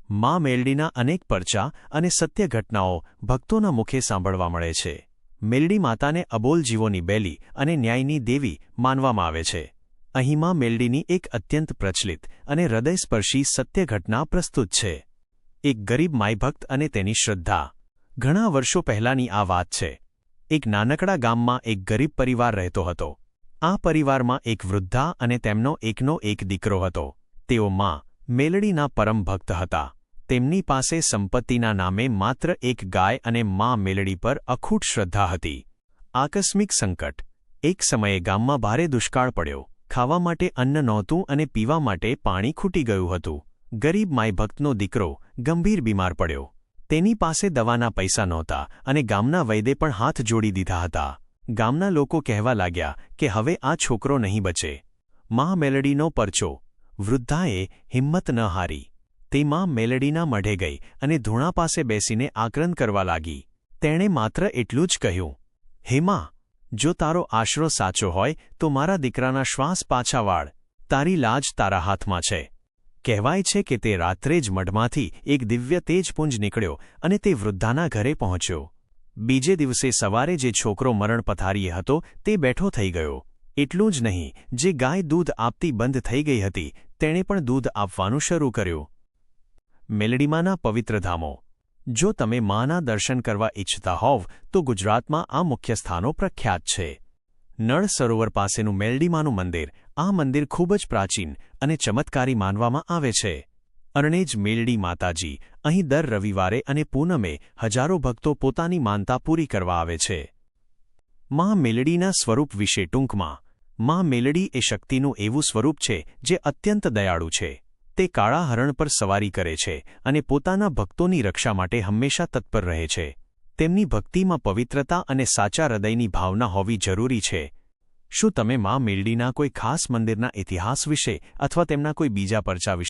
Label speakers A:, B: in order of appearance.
A: માં મેલડીના અનેક પરચા અને સત્ય ઘટનાઓ ભક્તોના મુખે સાંભળવા મળે છે. મેલડી માતાને અબોલ જીવોની બેલી અને ન્યાયની દેવી માનવામાં આવે છે. અહીં માં મેલડીની એક અત્યંત પ્રચલિત અને હૃદયસ્પર્શી સત્ય ઘટના પ્રસ્તુત છે. એક ગરીબ માયભક્ત અને તેની શ્રદ્ધા. ઘણા વર્ષો પહેલાંની આ વાત છે. એક નાનકડા ગામમાં એક ગરીબ પરિવાર રહેતો હતો. આ પરિવારમાં એક વૃદ્ધા અને તેમનો એકનો એક દીકરો હતો. તેઓ માં મેલડીના પરમ ભક્ત હતા. તેમની પાસે સંપત્તિના નામે માત્ર એક ગાય અને માં મેલડી પર અખૂટ શ્રદ્ધા હતી. આકસ્મિક સંકટ. એક સમયે ગામમાં ભારે દુષ્કાળ પડ્યો. ખાવા માટે અન્ન નહોતું અને પીવા માટે પાણી ખૂટી ગયું હતું. ગરીબ માયભક્તનો દીકરો ગંભીર બીમાર પડ્યો. તેની પાસે દવાના પૈસા નહોતા અને ગામના વૈદ્યે પણ હાથ જોડી દીધા હતા. ગામના લોકો કહેવા લાગ્યા કે હવે આ છોકરો નહીં બચે. માં મેલડીનો પરચો. વૃદ્ધાએ હિંમત ન હારી. તે માં મેલડીના મઢે ગઈ અને ધૂણા પાસે બેસીને આક્રંદ કરવા લાગી. તેણે માત્ર એટલું જ કહ્યું, હે માં, જો તારો આશરો સાચો હોય તો મારા દીકરાના શ્વાસ પાછા વાળ. તારી લાજ તારા હાથમાં છે. કહેવાય છે કે તે રાત્રે જ મઢમાંથી એક દિવ્ય તેજપુંજ નીકળ્યો અને તે વૃદ્ધાના ઘરે પહોંચ્યો. બીજે દિવસે સવારે જે છોકરો મરણ પથારીએ હતો તે બેઠો થઈ ગયો. એટલું જ નહીં, જે ગાય દૂધ આપતી બંધ થઈ ગઈ હતી તેણે પણ દૂધ આપવાનું શરૂ કર્યું. મેલડીમાંના પવિત્ર ધામો. જો તમે માના દર્શન કરવા ઈચ્છતા હોવ તો ગુજરાતમાં આ મુખ્ય સ્થાનો પ્રખ્યાત છે. નળ સરોવર પાસેનું મેલડીમાંનું મંદિર. આ મંદિર ખૂબ જ પ્રાચીન અને ચમત્કારી માનવામાં આવે છે. અરણેજ મેલડી માતાજી. અહીં દર રવિવારે અને પૂનમે હજારો ભક્તો પોતાની માનતા પૂરી કરવા આવે છે. માં મેલડીના સ્વરૂપ વિશે ટૂંકમાં. માં મેલડી એ શક્તિનું એવું સ્વરૂપ છે જે અત્યંત દયાળુ છે. તે કાળા હરણ પર સવારી કરે છે અને પોતાના ભક્તોની રક્ષા માટે હંમેશા તત્પર રહે છે. તેમની ભક્તિમાં પવિત્રતા અને સાચા હૃદયની ભાવના હોવી જરૂરી છે. શું તમે માં મેલડીના કોઈ ખાસ મંદિરના ઇતિહાસ વિશે અથવા તેમના કોઈ બીજા પરચા વિશે